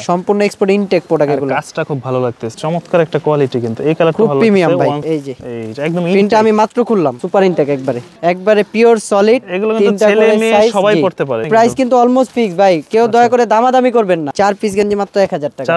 সম্পূর্ণ export intact product এগুলো। কাজটা খুব ভালো লাগতেছে, চমৎকার একটা কোয়ালিটি, কিন্তু এই কালারটা খুব ভালো প্রিমিয়াম ভাই। এই যে একদম প্রিন্টটা আমি মাত্র খুললাম, সুপার ইনটেক একবারে পিওর সলিড। এগুলো কিন্তু ছেলে মেয়ে সবাই পড়তে পারে। প্রাইস কিন্তু অলমোস্ট ফিক্স ভাই, কেউ দয়া করে দামাদামি করবেন না। 4 পিস গেঞ্জি মাত্র 1000 টাকা।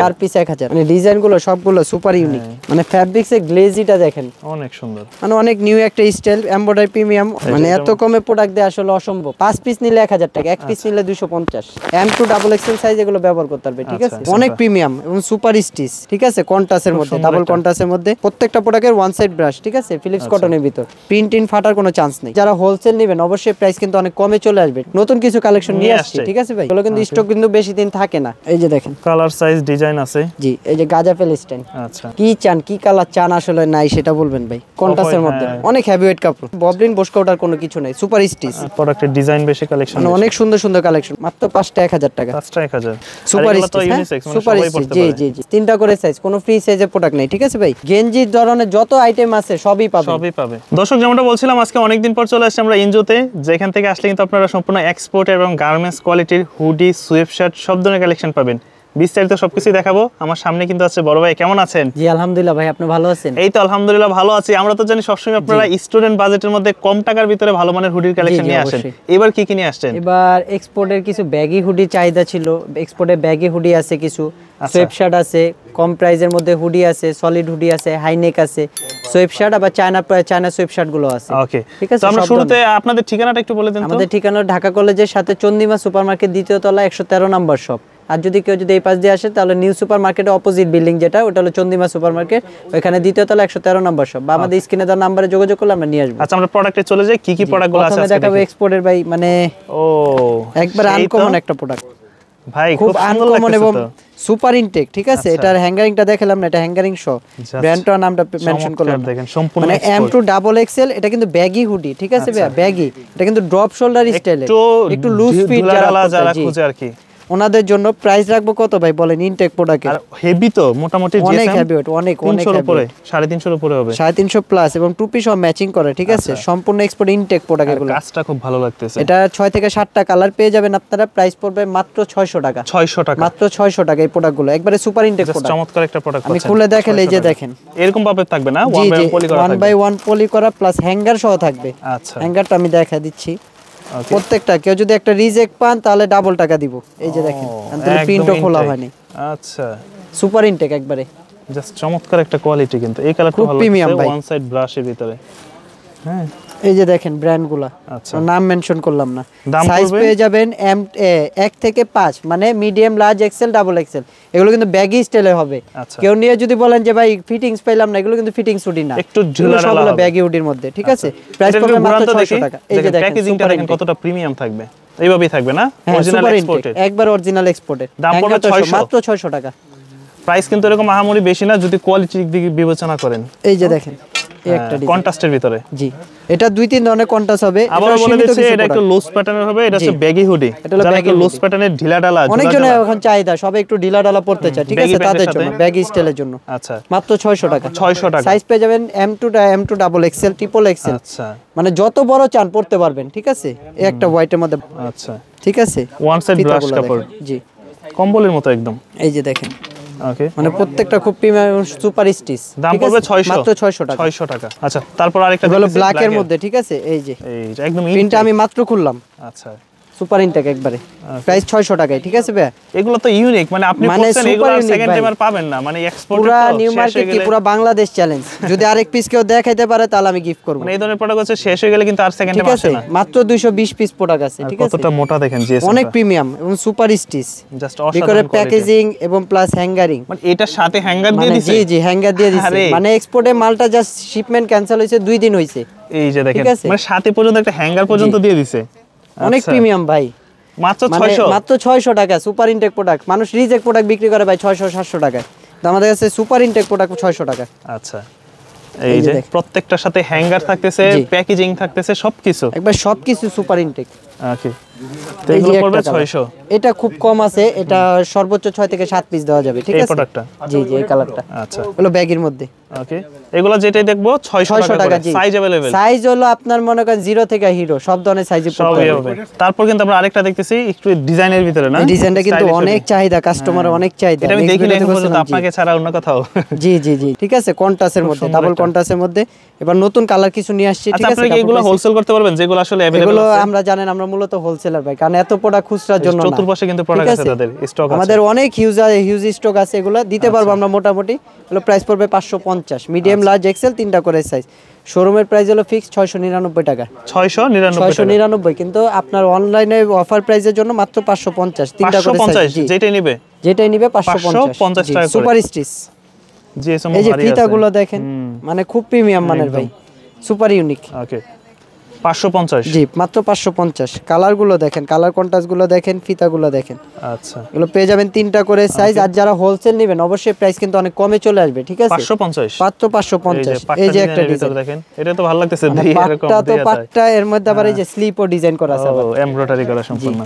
4 পিস 1000। মানে ডিজাইন গুলো সবগুলো সুপার ইউনিক, মানে ফ্যাব্রিক্স এর গ্লেজিটা দেখেন অনেক সুন্দর, মানে অনেক নিউ একটা স্টাইল, এমব্রয়ডারি প্রিমিয়াম। মানে এত কমে প্রোডাক্ট দেয়া আসলে অসম্ভব। 5 পিস নিলে 1000 টাকা, 1 পিস নিলে 250। M2 ডাবল এক্সেল সাইজ এগুলো ব্যবহার করতে পারবে, ঠিক আছে? অনেক প্রিমিয়াম এবং সুপার স্টিচ, ঠিক আছে? কন্ট্রাস্টের মধ্যে, ডাবল কন্ট্রাস্টের মধ্যে, প্রত্যেকটা প্রোডাক্টের ওয়ান সাইড ব্রাশ, ঠিক আছে? ফিলিপস কটনের ভিতর, প্রিন্ট ইন ফাটার কোনো চান্স নেই। যারা হোলসেল নেবেন অবশ্যই প্রাইস কিন্তু অনেক কমে চলে আসবে। নতুন কিছু কালেকশন নিয়ে আসছে, ঠিক আছে ভাই? এগুলো কিন্তু স্টক কিন্তু বেশি দিন থাকে না। এই যে দেখেন কালার সাইজ ডিজাইন আছে। জি, এই যে গাজা ফেলিস্টাইন। আচ্ছা, কি চান, কি কালার চান আসলে নাই সেটা বলবেন ভাই। কন্ট্রাস্টের মধ্যে অনেক হেভিওয়েট কাপড়, ববলিন বসকাউটার কোনো কিছু নাই, সুপার স্টিচ। প্রোডাক্টের ডিজাইন বেশি, কালেকশন অনেক সুন্দর সুন্দর কালেকশন। মাত্র 5টা 1000 টাকা। 5টা 1000। Super stitch, super stitch. জি জি জি, 3টা করে সাইজ, কোনো ফ্রি সাইজের প্রোডাক্ট নাই, ঠিক আছে ভাই? গেঞ্জির ধরনের যত আইটেম আছে সবই পাবে। দর্শক যেমনটা বলছিলাম, আজকে অনেকদিন পর চলে আসছে আমরা ইনজোতে, যেখান থেকে আসলে কিন্তু আপনারা সম্পূর্ণ এক্সপোর্ট এবং গার্মেন্টস কোয়ালিটির হুডি, সোয়েটশার্ট সব ধরনের কালেকশন পাবেন। বিস্তারিত সবকিছু দেখাবো। আমার সামনে কিন্তু আছে বড় ভাই, কেমন আছেন? জি আলহামদুলিল্লাহ ভাই, আপনি ভালো আছেন? এই তো আলহামদুলিল্লাহ ভালো আছি। আমরা তো জানি সবসময় আপনারা স্টুডেন্ট বাজেটের মধ্যে কম টাকার ভিতরে ভালো মানের হুডির কালেকশন নিয়ে আসেন। এবার কি নিয়ে আসছেন? এবার এক্সপোর্টের কিছু ব্যাগি হুডি চাহিদা ছিল, এক্সপোর্টের ব্যাগি হুডি আছে, কিছু সোয়েটশার্ট আছে, কম প্রাইসের মধ্যে হুডি আছে, সলিড হুডি আছে, হাইনেক আছে, সোয়েটশার্ট আবার চায়না সোয়েটশার্ট গুলো আছে। ওকে, ঠিক আছে। তো আমরা শুরুতে আপনাদের ঠিকানাটা একটু বলে দেন। আমাদের ঠিকানা ঢাকা কলেজের সাথে চন্দিমা সুপারমার্কেট, দ্বিতীয় তলা, 113 নম্বর শপ। আর যদি কেউ এই পাশ দিয়ে আসে তাহলে নিউ সুপার মার্কেটের অপোজিট বিল্ডিং যেটা, ওটা হলো চন্দিমা সুপার মার্কেট, ওখানে দ্বিতীয় তলা 113 নম্বর শপ, বা আমাদের স্ক্রিনে দেওয়া নম্বরে যোগাযোগ করলে আমরা নিয়ে আসবো। আচ্ছা, আমরা প্রোডাক্টে চলে যাই। কি প্রোডাক্টগুলো আছে আজকে দেখাবো? এক্সপোর্টের ভাই, মানে একবার আনকমন একটা প্রোডাক্ট ভাই, খুব আনকমন এবং সুপার ইনটেক, ঠিক আছে? এটার হ্যাঙ্গারিংটা দেখালাম না, এটা হ্যাঙ্গারিং শো, ব্র্যান্ডটার নামটা মেনশন করলাম। দেখেন সম্পূর্ণ মানে M2 ডাবল এক্সেল, এটা কিন্তু ব্যাগি হুডি, ঠিক আছে ভাই? ব্যাগি, এটা কিন্তু ড্রপ শোল্ডার স্টাইলে, একটু লুজ ফিট যারা খুঁজে আর কি, ওনাদের জন্য প্রাইস রাখবো কত ভাই বলেন? ইনটেক প্রোডাক্টের আর হেভি তো মোটামুটি অনেক হেভি, অনেক 300 এর উপরে, 350 এর উপরে হবে, 350 প্লাস, এবং টুপি সব ম্যাচিং করে, ঠিক আছে? সম্পূর্ণ এক্সপোর্ট ইনটেক প্রোডাক্ট এগুলো। কাজটা খুব ভালো লাগতেছে। এটা 6 থেকে 7টা কালার পেয়ে যাবেন আপনারা। প্রাইস পড়বে মাত্র 600 টাকা। 600 টাকা, মাত্র 600 টাকা। এই প্রোডাক্টগুলো একবারে সুপার ইনটেক প্রোডাক্ট, চমৎকার একটা প্রোডাক্ট। আমি খুলে দেখালে এই যে দেখেন এরকম ভাবে থাকবে না, 1 বাই 1 পলি করা প্লাস হ্যাঙ্গার সহ থাকবে। আচ্ছা, হ্যাঙ্গারটা আমি দেখা দিচ্ছি। প্রত্যেকটা কেউ যদি একটা রিজেক্ট পান তাহলে ডাবল টাকা দিব। এই যে দেখেন, আমাদের প্রিন্টও খোলা হয়নি। আচ্ছা, সুপার ইনটেক একবারে, জাস্ট চমৎকার একটা কোয়ালিটি, কিন্তু এই কালারটা ভালো লাগছে, ওয়ান সাইড ব্রাশের ভিতরে। হ্যাঁ, এই যে দেখেন ব্র্যান্ডগুলো, আচ্ছা নাম মেনশন করলাম না। সাইজ পেয়ে যাবেন 1 থেকে 5, মানে medium, large, XL, double XL. এগুলো কিন্তু ব্যাগি স্টাইলে হবে। কেউ নিয়ে যদি বলেন যে ভাই ফিটিংস পাইলাম না, এগুলো কিন্তু ফিটিংস হুডি না, একটু ঢিলাঢালা হবে, ব্যাগি হুডির মধ্যে, ঠিক আছে? প্রাইস পড়বে মাত্র 600 টাকা। এই যে দেখেন প্যাকেজিংটা দেখেন কতটা প্রিমিয়াম থাকবে, এইভাবেই থাকবে না? অরিজিনাল এক্সপোর্টেড, একবার অরিজিনাল এক্সপোর্টেড। দাম পড়বে 600, মাত্র 600 টাকা। প্রাইস কিন্তু এরকম আহামরি বেশি না যদি কোয়ালিটির দিকে বিবেচনা করেন। এই যে দেখেন একটা কন্ট্রাস্টের ভিতরে, জি, এটা 2-3 ধরনের কন্ট্রাস্ট হবে। আবার বলে দিচ্ছি, এটা একটু লুজ প্যাটার্নের হবে, এটা হচ্ছে ব্যাগি হুডি। যারা একটু লুজ প্যাটার্নের ঢিলাঢালা, অনেকজনের এখন চাহিদা, সবাই একটু ঢিলাঢালা পড়তে চায়, ঠিক আছে? তাদের জন্য ব্যাগি স্টাইলের জন্য। আচ্ছা, মাত্র 600 টাকা। 600 টাকা। সাইজ পেয়ে যাবেন M2 double XL, triple Excel. আচ্ছা, মানে যত বড় চান পড়তে পারবেন, ঠিক আছে? এই একটা হোয়াইটের মধ্যে, আচ্ছা, ঠিক আছে? ওয়ান সাইড ব্রাশ কাপড়, জি, কম্বলের মতো একদম। এই যে দেখেন, ওকে, মানে প্রত্যেকটা খুব প্রিমিয়াম সুপার স্টিচ। দাম পড়বে 600, মাত্র 600 টাকা। 600 টাকা। আচ্ছা, তারপর আরেকটা হলো ব্ল্যাক এর মধ্যে, ঠিক আছে? এই যে একদম প্রিন্টটা আমি মাত্র খুললাম। আচ্ছা, সুপার ইনটেক একবারে, প্রাইস 600 টাকায়, ঠিক আছে ভাই? এগুলো তো ইউনিক, মানে আপনি বলছেন এগুলো সেকেন্ড টাইম আর পাবেন না, মানে এক্সপোর্ট পুরো নিউ মার্কেট কি পুরো বাংলাদেশ চ্যালেঞ্জ। যদি আরেক পিস কেউ দেখাইতে পারে তাহলে আমি গিফট করব। মানে এই ধরনের প্রোডাক্ট হচ্ছে শেষ হয়ে গেলে কিন্তু আর সেকেন্ড টাইম আসে না। মাত্র 220 পিস প্রোডাক্ট আছে, ঠিক আছে? কতটা মোটা দেখেন, জিএসএম অনেক প্রিমিয়াম এবং সুপার স্টিচ, জাস্ট অসাধারণ প্যাকেজিং এবং প্লাস হ্যাঙ্গারিং। মানে এটার সাথে হ্যাঙ্গার দিয়ে দিয়েছে। জি জি, হ্যাঙ্গার দিয়ে দিয়েছে। মানে এক্সপোর্টে মালটা জাস্ট শিপমেন্ট ক্যান্সেল হইছে, 2 দিন হইছে। এই যে দেখেন, মানে সাথে পর্যন্ত একটা হ্যাঙ্গার পর্যন্ত দিয়ে দিয়েছে। অনেক প্রিমিয়াম ভাই, মাত্র 600, মাত্র 600 টাকা। সুপার ইনটেক প্রোডাক্ট, মানুষ রিজেক্ট প্রোডাক্ট বিক্রি করে ভাই 600-700 টাকায়, তো আমাদের কাছে সুপার ইনটেক প্রোডাক্ট 600 টাকা। আচ্ছা, এই যে প্রত্যেকটার সাথে হ্যাঙ্গার থাকতেছে, প্যাকেজিং থাকতেছে, সবকিছু একবার সবকিছু সুপার ইনটেক। ওকে, তো এগুলো পড়বে 600। এটা খুব কম আছে, এটা সর্বোচ্চ 6 থেকে 7 পিস দেওয়া যাবে, ঠিক এই আছে? প্রোডাক্টটা জি জি, এই কালারটা। আচ্ছা, হলো ব্যাগের মধ্যে। ওকে, এগুলো যেটাই দেখবো 600 টাকা। জি। সাইজ अवेलेबल, সাইজ হলো আপনার মনে করেন 0 থেকে হিরো সব ধরনের সাইজে পড়তে সবই হবে। হবে। তারপর কিন্তু আমরা আরেকটা দেখতেছি একটু ডিজাইনের ভিতরে, না? এই ডিজাইনটা কিন্তু অনেক চাহিদা, কাস্টমারের অনেক চাহিদা। এটা আমি Next দেখি না video তে এখন পর্যন্ত বলছিলাম, আপনাকে ছাড়া অন্য কোথাও। জি জি জি, ঠিক আছে, কন্ট্রাস্টের মধ্যে, ডাবল কন্ট্রাস্টের মধ্যে। এবার নতুন কালার কিছু নিয়ে আসছি, ঠিক আচ্ছা, আছে? আপনি কি এগুলো হোলসেল করতে পারবেন যেগুলো আসলে अवेलेबल এগুলো আছে? আমরা জানেন আমরা মূলত হোলসেলার ভাই, কারণ এত প্রোডাক্ট খুচরার জন্য না। চতুর্পাশে কিন্তু প্রোডাক্ট আছে, তাদের স্টক আছে। আমাদের অনেক হিউজ স্টক আছে, এগুলো দিতে পারবো আমরা মোটামুটি। হলো প্রাইস পড়বে 550, মিডিয়াম লার্জ এক্সেল তিনটা করে সাইজ। শোরুমের প্রাইস হলো ফিক্স 699 টাকা। 699, কিন্তু আপনার অনলাইনে অফার প্রাইসের জন্য মাত্র 550, তিনটা করে সাইজ। যেটাই নিবে 550 টাকা। সুপার স্টিচ, এই যে ফিতাগুলো দেখেন, মানে খুব প্রিমিয়াম মানের ভাই, সুপার ইউনিক। ওকে, 550, জি মাত্র 550। কালারগুলো দেখেন, কালার কন্ট্রাস্টগুলো দেখেন, ফিতাগুলো দেখেন। আচ্ছা, এগুলো পেয়ে যাবেন তিনটা করে সাইজ। আর যারা হোলসেল নেবেন অবশ্যই প্রাইস কিন্তু অনেক কমে চলে আসবে, ঠিক আছে? 550, মাত্র 550। এই যে একটা ডিজাইন দেখেন, এটা তো ভালো লাগতেছে। পাটটা তো পাটটা, এর মধ্যে আবার এই যে স্লিপও ডিজাইন করা আছে, এমব্রয়ডারি করা সম্পূর্ণ।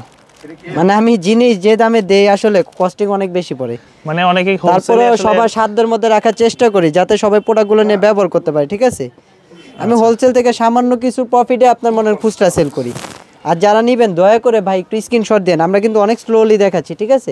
মানে আমি জিনিস যে দামে দেই আসলে কস্টিং অনেক বেশি পড়ে, মানে অনেকেই তারপরে সবার সাধ্যের মধ্যে রাখার চেষ্টা করি যাতে সবাই প্রোডাক্টগুলো নিয়ে ব্যবহার করতে পারে, ঠিক আছে? আমি হোলসেল থেকে সামান্য কিছু প্রফিটে আপনার মনের খুচরা সেল করি। আর যারা নেবেন দয়া করে ভাই একটু স্ক্রিনশট দেন, আমরা কিন্তু অনেক স্লোলি দেখাচ্ছি, ঠিক আছে?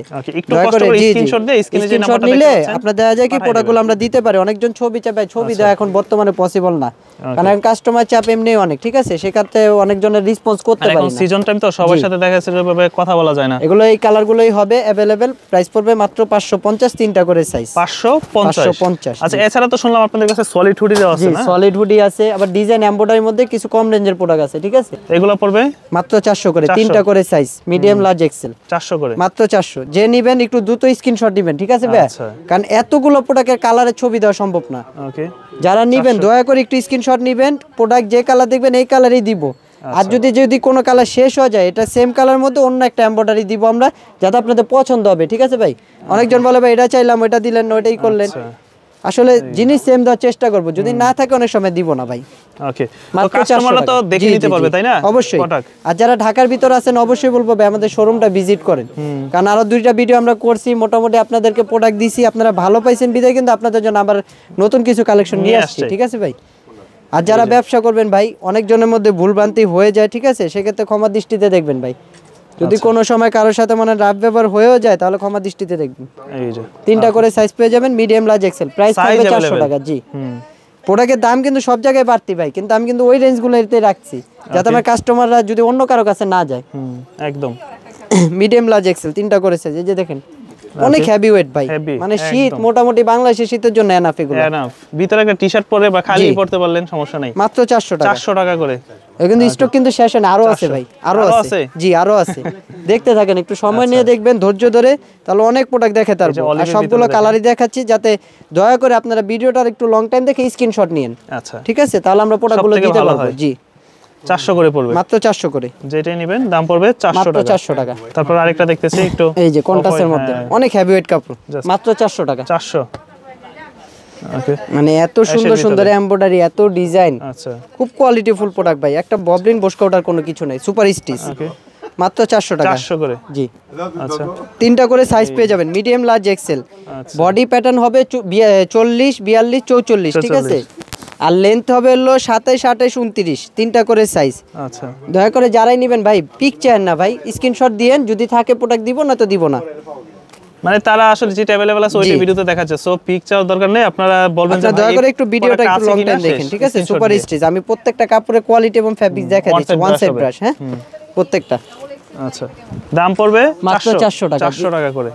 দয়া করে স্ক্রিনশট দিয়ে স্ক্রিনে যে নাম্বারটা নিলে আপনার দেখা যায় কি প্রোডাক্টগুলো আমরা দিতে পারি। অনেকজন ছবি চায়, ছবি দেওয়া এখন বর্তমানে পসিবল না, কারণ কাস্টমার চাপ এমনি অনেক, ঠিক আছে? সেক্ষেত্রে অনেকজনের রেসপন্স করতে পারি না। সিজন টাইম তো সবার সাথে দেখা যাচ্ছে ভাবে কথা বলা যায় না। এগুলো এই কালারগুলোই হবে अवेलेबल, প্রাইস পড়বে মাত্র 550, তিনটা করে সাইজ 550। আচ্ছা, এছাড়া তো শুনলাম আপনাদের কাছে সলিড হুডি দেওয়া আছে, না? সলিড হুডি আছে, আবার ডিজাইন এমব্রয়ডারির মধ্যে কিছু কম রেঞ্জের প্রোডাক্ট আছে, ঠিক আছে? এগুলো পড়বে মাত্র 400 করে, তিনটা করে সাইজ, মিডিয়াম লার্জ এক্সেল 400 করে, মাত্র 400। যে নেবেন একটু দ্রুত স্ক্রিনশট দিবেন, ঠিক আছে ভাই? কারণ এতগুলো প্রোডাক্টের কালারের ছবি দেওয়া সম্ভব না। ওকে, যারা নেবেন দয়া করে একটু স্ক্রিনশট নেবেন, প্রোডাক্ট যে কালার দেখবেন এই কালারই দিব। আর যদি কোনো কালার শেষ হয়ে যায়, এটা সেম কালার মধ্যে অন্য একটা এমব্রয়ডারি দিব আমরা, যাতে আপনাদের পছন্দ হবে, ঠিক আছে ভাই? অনেকজন বলে ভাই এটা চাইলাম, ওইটা দিলেন না, ওইটাই করলেন। আসলে জিনিস সেম দেওয়ার চেষ্টা করব, যদি না থাকে অনেক সময় দিব না ভাই। ওকে, তো কাস্টমাররা তো দেখে নিতে পারবে, তাই না? অবশ্যই। আর যারা ঢাকার ভিতর আছেন অবশ্যই বলবো ভাই আমাদের শোরুমটা ভিজিট করেন, কারণ আরো 2টা ভিডিও আমরা করছি, মোটামুটি আপনাদেরকে প্রোডাক্ট দিছি, আপনারা ভালো পাইছেন বিদায় কিন্তু আপনাদের জন্য আবার নতুন কিছু কালেকশন নিয়ে আসছি, ঠিক আছে ভাই? আর যারা ব্যবসা করবেন ভাই, অনেক জনের মধ্যে ভুলভ্রান্তি হয়ে যায়, ঠিক আছে? সেক্ষেত্রে ক্ষমা দৃষ্টিতে দেখবেন ভাই। যদি কোনো সময় কারোর সাথে মানে রাফ ব্যবহার হয়েও যায় তাহলে ক্ষমা দৃষ্টিতে দেখবেন। এই যে তিনটা করে সাইজ পেয়ে যাবেন, মিডিয়াম লার্জ এক্সেল, প্রাইস থাকবে 400 টাকা। জি, প্রোডাক্টের দাম কিন্তু সব জায়গায় বাড়তি ভাই, কিন্তু আমি কিন্তু ওই রেঞ্জগুলোতে রাখছি যাতে আমার কাস্টমাররা যদি অন্য কারো কাছে না যায়। একদম মিডিয়াম লার্জ এক্সেল, তিনটা করে সাইজ। এই যে দেখেন, অনেক হেভি ওয়েট ভাই, মানে শীত মোটামুটি বাংলাদেশের শীতের জন্য এনাফ। এগুলো এনাফ, ভিতরে একটা টি-শার্ট পরে বা খালি পরতে পারলেন সমস্যা নাই। মাত্র 400 টাকা, 400 টাকা করে। কিন্তু স্টক কিন্তু শেষ হয় না, আরো আছে ভাই, আরো আছে। জি, আরো আছে, দেখতে থাকেন, একটু সময় নিয়ে দেখবেন, ধৈর্য ধরে, তাহলে অনেক প্রোডাক্ট দেখাতে পারবো। আর সবগুলো কালারই দেখাচ্ছি, যাতে দয়া করে আপনারা ভিডিওটা একটু লং টাইম দেখে স্ক্রিনশট নিন, আচ্ছা? ঠিক আছে, তাহলে আমরা প্রোডাক্টগুলো দিতে পারবো। জি, 400 করে পড়বে, মাত্র 400 করে। যেটাই নেবেন দাম পড়বে 400 টাকা, 400 টাকা। তারপর আরেকটা দেখতেছি একটু, এই যে কন্ট্রাস্টের মধ্যে অনেক হেভি ওয়েট কাপড়, মাত্র 400 টাকা। 400। ওকে, মানে এত সুন্দর সুন্দর এমব্রয়ডারি, এত ডিজাইন, আচ্ছা, খুব কোয়ালিটিফুল প্রোডাক্ট ভাই। একটা ববলিন বসকাউটার কোনো কিছু নাই, সুপার স্টিচ, মাত্র 400 টাকা। 400 করে, জি। আচ্ছা, তিনটা করে সাইজ পেয়ে যাবেন, medium large Excel. Body pattern হবে 40, 42, 44, ঠিক আছে? আর লেন্থ হবে হলো 27, 28, 29, তিনটা করে সাইজ। আচ্ছা, দয়া করে যারাই নেবেন ভাই পিক চান না ভাই, স্ক্রিনশট দিয়েন, যদি থাকে প্রোডাক্ট দিব, না তো দিব না। মানে তারা আসলে যেটা अवेलेबल আছে ওইটা ভিডিওতে দেখাচ্ছে, সো পিকচার দরকার নেই, আপনারা বলবেন যে দয়া করে একটু ভিডিওটা একটু লং টাইম দেখেন, ঠিক আছে? সুপার স্টিচ, আমি প্রত্যেকটা কাপড়ের কোয়ালিটি এবং ফেব্রিক দেখাই দিচ্ছি, ওয়ান সাইড ব্রাশ, হ্যাঁ, প্রত্যেকটা। আচ্ছা, দাম পড়বে মাত্র 400 টাকা, 400 টাকা করে।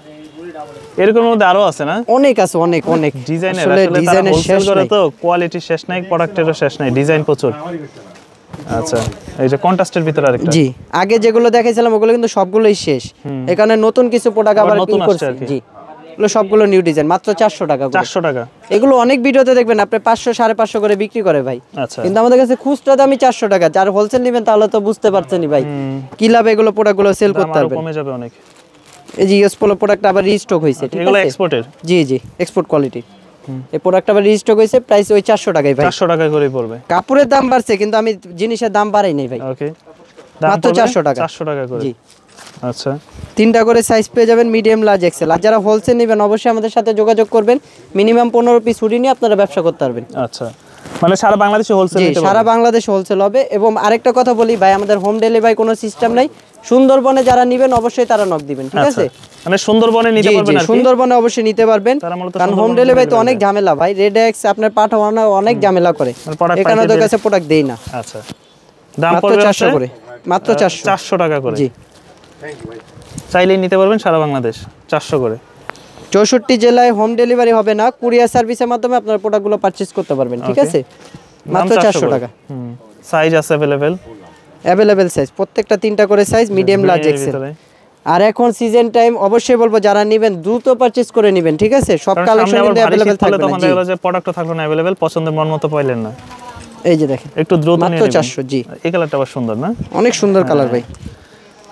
এরকম মধ্যে আরো আছে না? অনেক আছে, অনেক অনেক ডিজাইনের, আসলে ডিজাইনের শেষ করে তো কোয়ালিটি শেষ নাই, প্রোডাক্টেরও শেষ নাই, ডিজাইন প্রচুর। আচ্ছা, এই যে কন্ট্রাস্টের ভিতরে আরেকটা, জি, আগে যেগুলো দেখাইছিলাম ওগুলো কিন্তু সবগুলোই শেষ, এখানে নতুন কিছু প্রোডাক্ট আবার কি করছি। জি, এগুলো সবগুলো নিউ ডিজাইন, মাত্র 400 টাকা, 400 টাকা। এগুলো অনেক ভিডিওতে দেখবেন আপনি 500, 550 করে বিক্রি করে ভাই। আচ্ছা, কিন্তু আমাদের কাছে খুচরা দামই 400 টাকা। যারা হোলসেল নেবেন তাহলে তো বুঝতে পারছেনই ভাই কি লাভ এগুলো প্রোডাক্টগুলো সেল করতে পারবেন, কমে যাবে অনেক। এই যে ইউএস পোলো প্রোডাক্ট আবার রিস্টক হইছে, ঠিক আছে? এগুলো এক্সপোর্টের, জি জি, এক্সপোর্ট কোয়ালিটি। এই প্রোডাক্ট আবার রিস্টক হইছে, প্রাইস ওই 400 টাকাই ভাই, 400 টাকা করে পড়বে। কাপড়ের দাম বাড়ছে কিন্তু আমি জিনিসের দাম বাড়াই নাই ভাই। ওকে, মাত্র 400 টাকা। 400 টাকা করে। জি আচ্ছা, তিনটা করে সাইজ পেয়ে যাবেন, মিডিয়াম, লার্জ, এক্সেল। আর যারা হোলসেল নেবেন অবশ্যই আমাদের সাথে যোগাযোগ করবেন। মিনিমাম 15 পিস হুডি নিয়ে আপনারা ব্যবসা করতে পারবেন। আচ্ছা, মানে সারা বাংলাদেশে হোলসেল জি নিতে সারা পারবেন? বাংলাদেশে হোলসেল হবে। এবং আরেকটা কথা বলি ভাই, আমাদের হোম ডেলিভারি কোনো সিস্টেম নাই। সুন্দরবনে যারা নেবেন অবশ্যই তারা নক দিবেন, ঠিক আছে? মানে সুন্দরবনে নিতে জি পারবেন জি আর কি? সুন্দরবনে অবশ্যই নিতে পারবেন, তারা মূলত কারণ হোম সুন্দরবনে ডেলিভারি তো delivery অনেক দেয়। ঝামেলা ভাই। রেডেক্স আপনার পাঠানো অনেক ঝামেলা করে, মানে product এখানে পাইতে ওদের দিলে- কাছে প্রোডাক্ট দেই না। আচ্ছা, দাম মাত্র পড়বে 400 হচ্ছে করে, মাত্র 400। 400 টাকা করে। জি চাইলেই নিতে পারবেন সারা বাংলাদেশ 400 করে। 64 জেলায় হোম ডেলিভারি হবে না, কুরিয়ার সার্ভিসের মাধ্যমে আপনার প্রোডাক্টগুলো পারচেজ করতে পারবেন, ঠিক Okay. আছে? দাম মাত্র 400 টাকা। সাইজ আছে अवेलेबल? অ্যাভেলেবেল সাইজ, প্রত্যেকটা তিনটা করে সাইজ, মিডিয়াম, লার্জ, এক্সেল। আর এখন সিজন টাইম, অবশ্যই বলবো যারা নেবেন দ্রুত পারচেজ করে নেবেন, ঠিক আছে? সব কালেকশন কিন্তু অ্যাভেলেবেল থাকবে তখন না। জি দেখা গেল যে প্রোডাক্টও থাকলো না अवेलेबल, পছন্দের মন মতো পাইলেন না। এই যে দেখেন একটু দ্রুত নিয়ে মাত্র নেবেন। 400। জি এই কালারটা আবার সুন্দর না? অনেক সুন্দর কালার ভাই।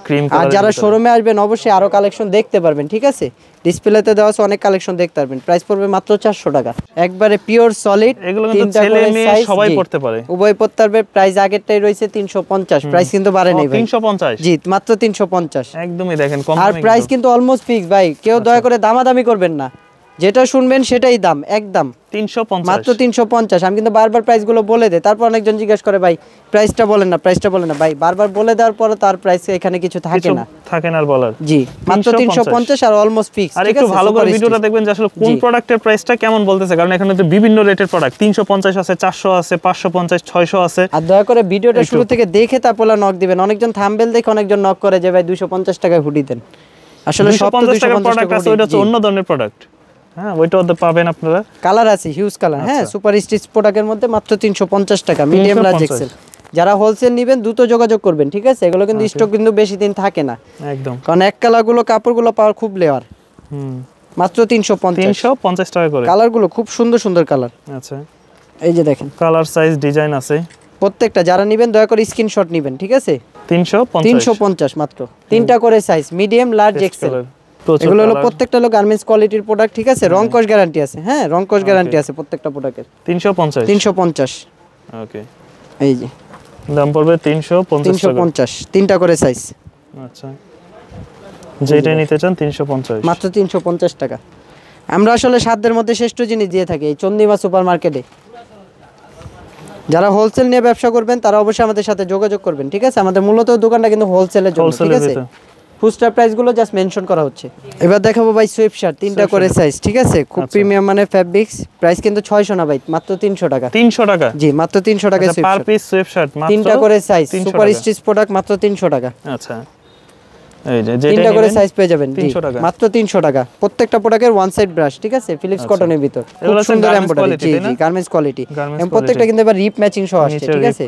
ক্রিম আর কালার। যারা শোরুমে আসবেন অবশ্যই আরো কালেকশন দেখতে পারবেন, ঠিক আছে? ডিসপ্লেতে দেওয়া আছে অনেক কালেকশন দেখতে পারবেন। প্রাইস পড়বে মাত্র 400 টাকা, একবারে পিওর সলিড। এগুলো কিন্তু ছেলে মেয়ে সবাই পড়তে পারে, উভয় পড়তে পারবে। প্রাইস আগেরটাই রয়েছে 350, প্রাইস কিন্তু বাড়ে নাই ভাই। 350? জি মাত্র 350। একদমই দেখেন কম আর দামে প্রাইস কিন্তু অলমোস্ট ফিক্স ভাই, কেউ দয়া করে দামাদামি করবেন না, যেটা শুনবেন সেটাই দাম, একদম 350 মাত্র 350। আমি কিন্তু বারবার প্রাইসগুলো বলে দেই, তারপর অনেকজন জিজ্ঞাসা করে ভাই প্রাইসটা বলেন না, প্রাইসটা বলেন না। ভাই বারবার বলে দেওয়ার পর তার প্রাইস এখানে কিছু থাকে না। থাকে না আর বলার। জি মাত্র 350 আর অলমোস্ট ফিক্স। আর একটু ভালো করে ভিডিওটা দেখবেন যে আসলে কোন প্রোডাক্টের প্রাইসটা কেমন বলতেছে, কারণ এখানে তো বিভিন্ন রেটের প্রোডাক্ট, 350 আছে, 400 আছে, 550, 600 আছে। আর দয়া করে ভিডিওটা শুরু থেকে দেখে তারপর নক দিবেন। অনেকজন থাম্বনেল দেখে অনেকজন নক করে যে ভাই 250 টাকায় হুডি দেন। আসলে সব তো 250 টাকার 250 প্রোডাক্ট টাকা আছে, ওইটা হচ্ছে অন্য ধরনের প্রোডাক্ট। হ্যাঁ, ওইটাও পাবেন আপনারা। কালার আছে হিউজ কালার। হ্যাঁ, সুপার স্টিচ প্রোডাক্টের মধ্যে মাত্র 350 টাকা, মিডিয়াম, লার্জ, এক্সেল। যারা হোলসেল নেবেন দ্রুত যোগাযোগ করবেন, ঠিক আছে? এগুলো কিন্তু স্টক কিন্তু বেশি দিন থাকে না একদম, কারণ এক কালারগুলো কাপড়গুলো পাওয়ার খুব লেয়ার। মাত্র 350 টাকা করে। কালারগুলো খুব সুন্দর সুন্দর কালার। আচ্ছা, এই যে দেখেন কালার, সাইজ, ডিজাইন আছে প্রত্যেকটা। যারা নেবেন দয়া করে স্ক্রিনশট নেবেন, ঠিক আছে? 350 মাত্র। তিনটা করে সাইজ, মিডিয়াম, লার্জ, এক্সেল। এগুলো হলো প্রত্যেকটা হলো গার্মেন্টস কোয়ালিটির প্রোডাক্ট, ঠিক আছে? রং কস গ্যারান্টি আছে। হ্যাঁ, রং কস গ্যারান্টি আছে প্রত্যেকটা প্রোডাক্টের। 350। ওকে, এই যে দাম পড়বে 350 টাকা। 350, তিনটা করে সাইজ। আচ্ছা, যেটা নিতে চান 350, মাত্র 350 টাকা। আমরা আসলে সাধ্যের মধ্যে শ্রেষ্ঠ জিনিস দিয়ে থাকি এই চন্দিমা সুপার মার্কেটে। যারা হোলসেল নিয়ে ব্যবসা করবেন তারা অবশ্যই আমাদের সাথে যোগাযোগ করবেন, ঠিক আছে? আমাদের মূলত দোকানটা কিন্তু হোলসেলের জন্য, ঠিক আছে? খুচরা প্রাইস গুলো জাস্ট মেনশন করা হচ্ছে। এবার দেখাবো ভাই সুইফট শার্ট, তিনটা করে সাইজ, ঠিক আছে? খুব প্রিমিয়াম মানে ফ্যাব্রিক্স। প্রাইস কিন্তু 600 না ভাই, মাত্র 300 টাকা। 300 টাকা? জি মাত্র 300 টাকা সুইফট পার শার্ট। পিস সুইফট শার্ট মাত্র তিনটা করে সাইজ, সুপার স্টিচ প্রোডাক্ট, মাত্র 300 টাকা। আচ্ছা, এই যে তিনটা করে সাইজ পেয়ে যাবেন 300 টাকা, মাত্র 300 টাকা। প্রত্যেকটা প্রোডাক্টের ওয়ান সাইড ব্রাশ, ঠিক আছে? ফিলিপস কটনের ভিতর, খুব সুন্দর এমব্রয়ডারি। জি জি গার্মেন্টস কোয়ালিটি। এবং প্রত্যেকটা কিন্তু এবার রিপ ম্যাচিং সহ আসছে, ঠিক আছে?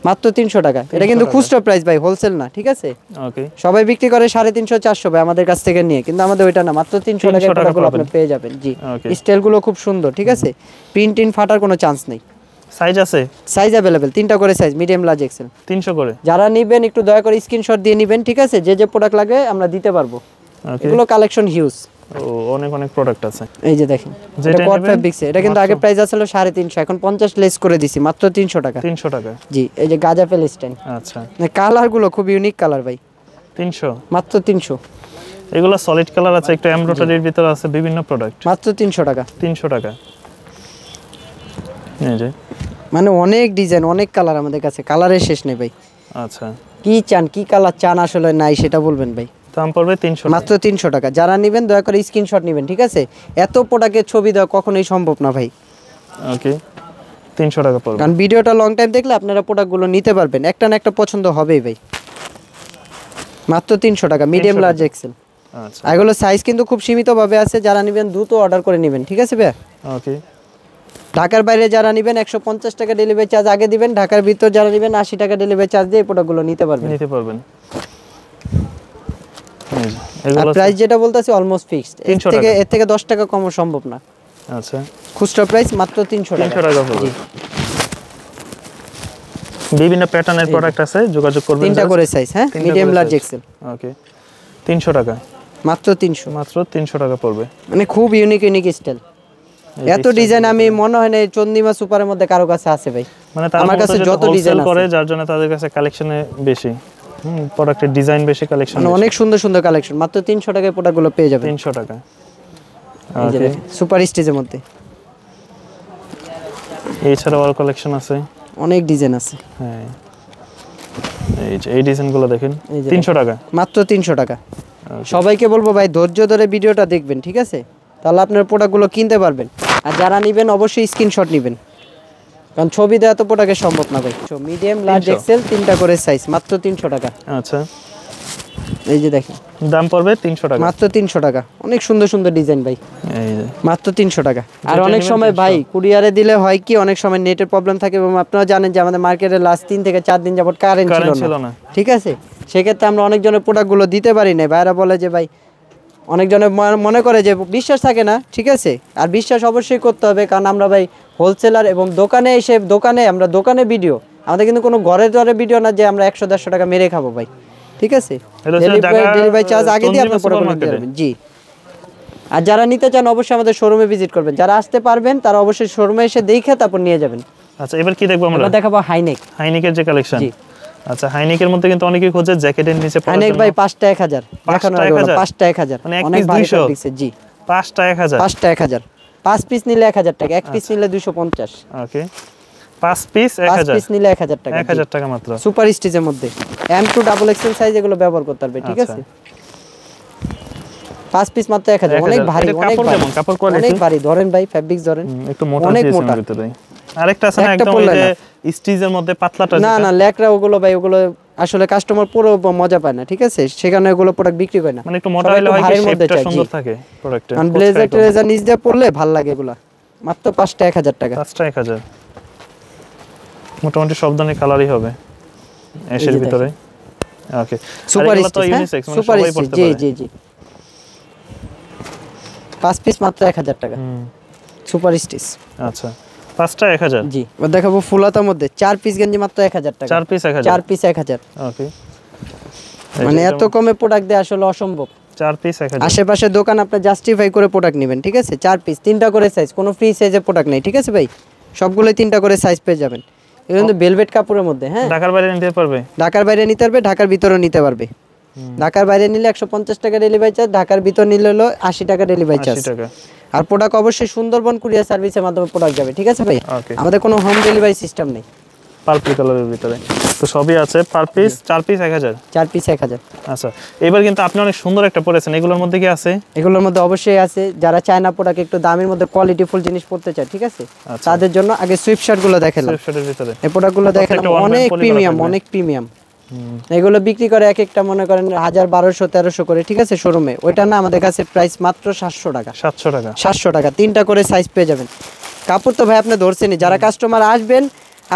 মাত্র 300 টাকা। এটা কিন্তু খুচরা প্রাইস ভাই, হোলসেল না, ঠিক আছে? ওকে, সবাই বিক্রি করে 350 400 ভাই আমাদের কাছ থেকে নিয়ে, কিন্তু আমাদের ওইটা না, মাত্র 300 টাকায় প্রোডাক্টগুলো আপনি পেয়ে যাবেন। জি, স্টাইলগুলো খুব সুন্দর, ঠিক আছে? প্রিন্ট ইন ফাটার কোনো চান্স নেই। সাইজ আছে? সাইজ अवेलेबल, তিনটা করে সাইজ, মিডিয়াম, লার্জ, এক্সেল। 300 করে। যারা নেবেন একটু দয়া করে স্ক্রিনশট দিয়ে নেবেন, ঠিক আছে? যে যে প্রোডাক্ট লাগে আমরা দিতে পারবো। এগুলো কালেকশন হিউজ। ও, অনেক অনেক প্রোডাক্ট আছে। এই যে দেখেন, এটা কট ফ্যাব্রিক্স। এটা কিন্তু আগে প্রাইস ছিল 350, এখন 50 লেস করে দিছি, মাত্র 300 টাকা। 300 টাকা? জি, এই যে গাজা ফেলিস্টাইন। আচ্ছা, কালারগুলো খুব ইউনিক কালার ভাই। 300 মাত্র 300। এগুলো সলিড কালার আছে, একটু এমব্রয়ডারির ভিতর আছে, বিভিন্ন প্রোডাক্ট। মাত্র 300 টাকা। 300 টাকা। এই যে মানে অনেক ডিজাইন, অনেক কালার আমাদের কাছে, কালারের শেষ নেই ভাই। আচ্ছা, কি চান, কি কালার চান আসলে নাই সেটা বলবেন ভাই। দাম পড়বে 300, মাত্র 300 টাকা। যারা নেবেন দয়া করে স্ক্রিনশট নেবেন, ঠিক আছে? এত প্রোডাক্টের ছবি দেওয়া কখনোই সম্ভব না ভাই। ওকে, 300 টাকা পড়বে। কারণ ভিডিওটা লং টাইম দেখলে আপনারা প্রোডাক্টগুলো নিতে পারবেন, একটা না একটা পছন্দ হবেই ভাই। মাত্র 300 টাকা, মিডিয়াম, লার্জ, এক্সেল। আচ্ছা, এগুলো সাইজ কিন্তু খুব সীমিতভাবে আছে, যারা নেবেন দ্রুত অর্ডার করে নেবেন, ঠিক আছে ভাই? ওকে, ঢাকার বাইরে যারা নেবেন 150 টাকা ডেলিভারি চার্জ আগে দিবেন, ঢাকার ভিতর যারা নেবেন 80 টাকা ডেলিভারি চার্জ দিয়ে এই প্রোডাক্টগুলো নিতে পারবেন। আর প্রাইস যেটা বলতাছি অলমোস্ট ফিক্সড, এর থেকে 10 টাকা কম সম্ভব না। আচ্ছা, খুচরা প্রাইস মাত্র 300 টাকা। 300 টাকা পড়বে। বিভিন্ন প্যাটার্নের প্রোডাক্ট আছে, যোগাযোগ করবেন। তিনটা করে সাইজ, হ্যাঁ, মিডিয়াম, লার্জ, এক্সেল। ওকে, 300 টাকা, মাত্র 300। মাত্র 300 টাকা পড়বে। মানে খুব ইউনিক ইউনিক স্টাইল। এত ডিজাইন আমি মনে হয় না চন্দিমা সুপারের মধ্যে কারো কাছে আছে ভাই। মানে আমার কাছে যত ডিজাইন করে যার জন্য তাদের কাছে কালেকশনে বেশি, প্রোডাক্টের ডিজাইন বেশি, কালেকশন মানে অনেক সুন্দর সুন্দর কালেকশন। মাত্র 300 টাকায় প্রোডাক্টগুলো পেয়ে যাবেন। 300 টাকা। এই যে দেখেন সুপার স্টিচের মধ্যে এছাড়াও আরো কালেকশন আছে, অনেক ডিজাইন আছে। হ্যাঁ এই যে এই ডিজাইনগুলো দেখেন 300 টাকা, মাত্র 300 টাকা। সবাইকে বলবো ভাই ধৈর্য ধরে ভিডিওটা দেখবেন, ঠিক আছে? তাহলে আপনার প্রোডাক্টগুলো কিনতে পারবেন। আর যারা নেবেন অবশ্যই স্ক্রিনশট নেবেন, কারণ ছবি দেওয়া তো প্রোডাক্টে সম্ভব না ভাই। মিডিয়াম, লার্জ, এক্সেল তিনটা করে সাইজ, মাত্র 300 টাকা। আচ্ছা এই যে দেখেন দাম পড়বে 300 টাকা, মাত্র 300 টাকা। অনেক সুন্দর সুন্দর ডিজাইন ভাই, এই যে মাত্র 300 টাকা। আর অনেক সময় ভাই কুরিয়ারে দিলে হয় কি, অনেক সময় নেটের প্রবলেম থাকে এবং আপনারা জানেন যে আমাদের মার্কেটে লাস্ট 3 থেকে 4 দিন যাবত কারেন্ট ছিল না, ঠিক আছে? সেক্ষেত্রে আমরা অনেকজনের প্রোডাক্টগুলো দিতে পারি না। ভাইরা বলে যে ভাই, অনেকজনে মনে করে যে বিশ্বাস থাকে না, ঠিক আছে? আর বিশ্বাস অবশ্যই করতে হবে, কারণ আমরা ভাই হোলসেলার এবং দোকানে এসে আমরা দোকানে ভিডিও, আমাদের কিন্তু কোনো ঘরে ঘরে ভিডিও না যে আমরা 100-150 টাকা মেরে খাবো ভাই, ঠিক আছে? ডেলিভারি চার্জ আগে দিয়ে আপনি প্রোডাক্ট নিতে পারবেন। জি। আর যারা নিতে চান অবশ্যই আমাদের শোরুমে ভিজিট করবেন। যারা আসতে পারবেন তারা অবশ্যই শোরুমে এসে দেখে তারপর নিয়ে যাবেন। আচ্ছা এবার কি দেখবো আমরা? দেখাবো হাইনেকের যে কালেকশন। জি। আচ্ছা হাইনেকের মধ্যে কিন্তু অনেকেই খোঁজে জ্যাকেটের নিচে পরার জন্য। হাইনেক ভাই 5টা 1000, দেখানো হলো 5টা 1000, মানে অনেক ভারী ফেব্রিক্সে। জি 5টা 1000, 5টা 1000, 5 পিস নিলে 1000 টাকা, 1 পিস নিলে 250। ওকে 5 পিস 1000, 5 পিস নিলে 1000 টাকা, 1000 টাকা মাত্র। সুপার স্টিচের মধ্যে M2 ডাবল এক্সেল সাইজ, এগুলো ব্যবহার করতে পারবে, ঠিক আছে? 5 পিস মাত্র 1000। অনেক ভারী, অনেক ভারী, কাপড় কোয়ালিটি অনেক ভারী। ধরেন ভাই ফেব্রিক্স ধরেন, একটু মোটা অনেক দিয়েছে মোটা। ভিতরে। আরেকটা আছে না একদম এই যে স্টিচের মধ্যে পাতলাটা, না না লেকরা ওগুলো ভাই, ওগুলো আসলে কাস্টমার পুরো মজা পায় না, ঠিক আছে? সেখানে ওগুলো প্রোডাক্ট বিক্রি করে না। মানে একটু মোটা হলে হয় কি শেপটা সুন্দর থাকে প্রোডাক্টে। আর ব্লেজার ট্রেজার নিচ দিয়ে পরলে ভালো লাগে এগুলা। মাত্র 5টা 1000 টাকা, 5টা 1000। মোটামুটি সব ধরনের কালারই হবে এর ভিতরে। Okay super stitch, super stitch. জি জি জি 5 পিস মাত্র 1000 টাকা, সুপার স্টিচ। আচ্ছা 5টা 1000। জি এবার দেখাবো ফুলাতার মধ্যে 4 পিস গেঞ্জি মাত্র 1000 টাকা, 4 পিস 1000, 4 পিস 1000। ওকে মানে এত কমে প্রোডাক্ট দেয়া আসলে অসম্ভব। 4 পিস 1000। আশেপাশে দোকান আপনি জাস্টিফাই করে প্রোডাক্ট নেবেন, ঠিক আছে? 4 পিস 3টা করে সাইজ, কোনো ফ্রি সাইজের প্রোডাক্ট নেই, ঠিক আছে ভাই? সবগুলোই 3টা করে সাইজ পেয়ে যাবেন। এগুলো কিন্তু ভেলভেট কাপড়ের মধ্যে। হ্যাঁ ঢাকার বাইরে নিতে পারবে? ঢাকার বাইরে নিতে পারবে, ঢাকার ভিতরেও নিতে পারবে। ঢাকার বাইরে নিলে 150 টাকা ডেলিভারি চার্জ, ঢাকার ভিতর নিলে হলো 80 টাকা ডেলিভারি চার্জ। 80 টাকা। আর প্রোডাক্ট অবশ্যই সুন্দরবন কুরিয়ার সার্ভিসের মাধ্যমে প্রোডাক্ট যাবে, ঠিক আছে ভাই? আমাদের কোনো হোম ডেলিভারি সিস্টেম নেই। পার্পল কালারের ভিতরে তো সবই আছে। Per piece 4 piece 1000, 4 piece 1000। আচ্ছা এবার কিন্তু আপনি অনেক সুন্দর একটা পরেছেন, এগুলোর মধ্যে কি আছে? এগুলোর মধ্যে অবশ্যই আছে। যারা চায়না প্রোডাক্ট একটু দামের মধ্যে কোয়ালিটিফুল জিনিস পড়তে চায়, ঠিক আছে? তাদের জন্য আগে সুইফট শার্ট গুলো দেখালাম। সুইফট শার্টের ভিতরে এই প্রোডাক্টগুলো দেখালাম, অনেক প্রিমিয়াম, অনেক প্রিমিয়াম। এগুলো বিক্রি করে এক একটা মনে করেন 1000, 1200, 1300 করে, ঠিক আছে? শোরুমে ওইটা না, আমাদের কাছে প্রাইস মাত্র 700 টাকা। 700 টাকা, 700 টাকা। 3টা করে সাইজ পেয়ে যাবেন। কাপড় তো ভাই আপনি ধরছেনই, যারা কাস্টমার আসবেন,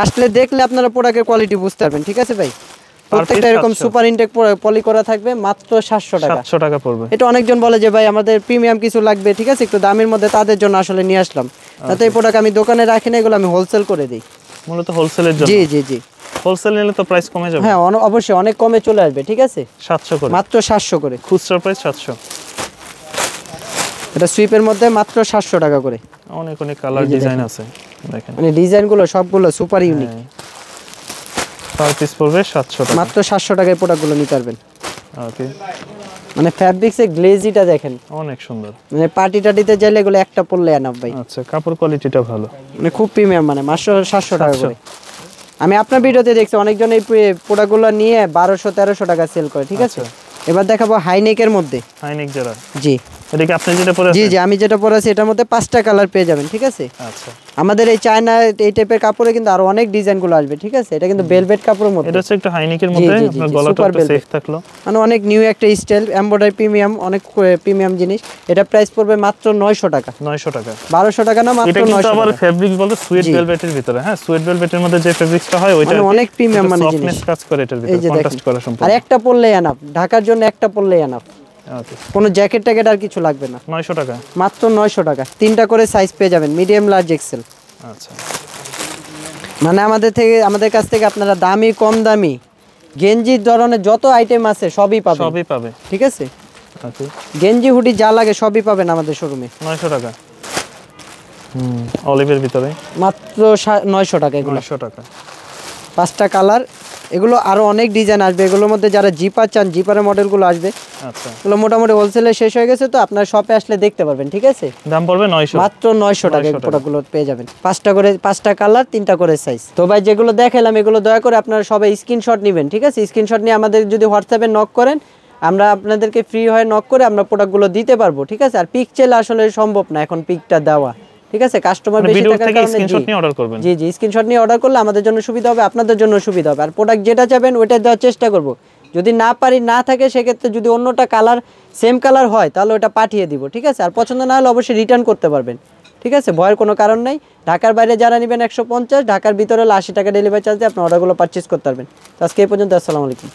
আসলে দেখলে আপনারা প্রোডাক্টের কোয়ালিটি বুঝতে পারবেন, ঠিক আছে ভাই? প্রত্যেকটা এরকম সুপার ইনটেক পলি করা থাকবে, মাত্র 700 টাকা। 700 টাকা পড়বে। এটা অনেকজন বলে যে ভাই আমাদের প্রিমিয়াম কিছু লাগবে, ঠিক আছে? একটু দামের মধ্যে, তাদের জন্য আসলে নিয়ে আসলাম। তাতে এই প্রোডাক্ট আমি দোকানে রাখি না, এগুলো আমি হোলসেল করে দিই। মূলত হোলসেলের জন্য? জি জি জি। হোলসেল নিলে তো প্রাইস কমে যাবে। হ্যাঁ অবশ্যই অনেক কমে চলে আসবে, ঠিক আছে? 700 করে, মাত্র 700 করে। খুচরা প্রাইস 700। এটা সুইপের মধ্যে মাত্র 700 টাকা করে। অনেক অনেক কালার ডিজাইন আছে দেখেন, মানে ডিজাইনগুলো সবগুলো সুপার ইউনিক। পার পিস পড়বে 700 টাকা, মাত্র 700 টাকায় প্রোডাক্টগুলো নিতে পারবেন। ওকে মানে ফ্যাব্রিক্সের গ্লেজিটা দেখেন, অনেক সুন্দর। মানে পার্টি টাটিতে চাইলে এগুলো একটা পরলে এনাফ ভাই। আচ্ছা কাপড় কোয়ালিটিটা ভালো, মানে খুব প্রিমিয়াম, মানে মাত্র 700 টাকা করে। আমি আপনার ভিডিওতে দেখছি অনেকজন এই প্রোডাক্টগুলো নিয়ে 1200, 1300 টাকা সেল করে, ঠিক আছে? এবার দেখাবো হাইনেকের মধ্যে। হাইনেক যারা, জি এটা কি আপনি যেটা পরে আছেন? জি জি আমি যেটা পরে আছি এটার মধ্যে 5টা কালার পেয়ে যাবেন, ঠিক আছে? আচ্ছা আমাদের এই চায়না এই টাইপের কাপড়ে কিন্তু আরো অনেক ডিজাইনগুলো আসবে, ঠিক আছে? এটা কিন্তু ভেলভেট কাপড়ের মধ্যে। এটা হচ্ছে একটা হাইনেকের মধ্যে, আপনার গলাটা একটু সেফ থাকলো। মানে অনেক নিউ একটা স্টাইল, এমব্রয়ডারি প্রিমিয়াম, অনেক প্রিমিয়াম জিনিস। এটা প্রাইস পড়বে মাত্র 900 টাকা। 900 টাকা, 1200 টাকা না, মাত্র 900 টাকা। এটা কিন্তু আবার ফেব্রিক বলতে সুইট ভেলভেটের ভিতরে। হ্যাঁ সুইট ভেলভেটের মধ্যে যে ফেব্রিক্সটা হয় ওইটা অনেক প্রিমিয়াম মানে জিনিস, সফটনেস কাজ করে এটার ভিতরে, কন্ট্রাস্ট করা সম্পূর্ণ। আর একটা পরলেই এনাফ, ঢাকার জন্য একটা পরলেই এনাফ। ওকে কোনো জ্যাকেট ট্যাকেট আর কিছু লাগবে না। 900 টাকা, মাত্র 900 টাকা। 3টা করে সাইজ পেয়ে যাবেন, মিডিয়াম, লার্জ, এক্সেল। আচ্ছা মানে আমাদের কাছ থেকে আপনারা দামি কম দামি গেঞ্জির ধরনের যত আইটেম আছে সবই পাবে, ঠিক আছে? ওকে গেঞ্জি হুডি যা লাগে সবই পাবেন আমাদের শোরুমে। 900 টাকা। অলিভের ভিতরে মাত্র 900 টাকা এগুলো। 900 টাকা। 5টা কালার, এগুলো আরো অনেক ডিজাইন আসবে। এগুলোর মধ্যে যারা জিপার চান, জিপারের মডেলগুলো আসবে। আচ্ছা, এগুলো মোটামুটি হোলসেলে শেষ হয়ে গেছে, তো আপনার শপে আসলে দেখতে পারবেন, ঠিক আছে? দাম পড়বে 900, মাত্র 900 টাকা এই প্রোডাক্টগুলো পেয়ে যাবেন। 5টা কালার, 3টা করে সাইজ। তো ভাই যেগুলো দেখালাম এগুলো দয়া করে আপনারা সবাই স্ক্রিনশট নেবেন, ঠিক আছে? স্ক্রিনশট নিয়ে আমাদের যদি হোয়াটসঅ্যাপে নক করেন, আমরা আপনাদেরকে ফ্রি হয়ে নক করে আমরা প্রোডাক্টগুলো দিতে পারবো, ঠিক আছে? আর পিক চাইলে আসলে সম্ভব না এখন পিকটা দেওয়া, ঠিক আছে? কাস্টমার বেশি থাকার কারণে স্ক্রিনশট নিয়ে অর্ডার করবেন। জি, স্ক্রিনশট নিয়ে অর্ডার করলে আমাদের জন্য সুবিধা হবে, আপনাদের জন্য সুবিধা হবে। আর প্রোডাক্ট যেটা চাবেন ওইটা দেওয়ার চেষ্টা করব। যদি না পারি, না থাকে, সেক্ষেত্রে যদি অন্যটা কালার সেম কালার হয় তাহলে ওটা পাঠিয়ে দিব, ঠিক আছে? আর পছন্দ না হলে অবশ্যই রিটার্ন করতে পারবেন, ঠিক আছে? ভয়ের কোনো কারণ নাই। ঢাকার বাইরে যারা নেবেন 150, ঢাকার ভিতরে হলে 80 টাকা ডেলিভারি চার্জ দিয়ে আপনার অর্ডারগুলো পারচেজ করতে পারবেন। তো আজকে এই পর্যন্ত, আসসালামু আলাইকুম।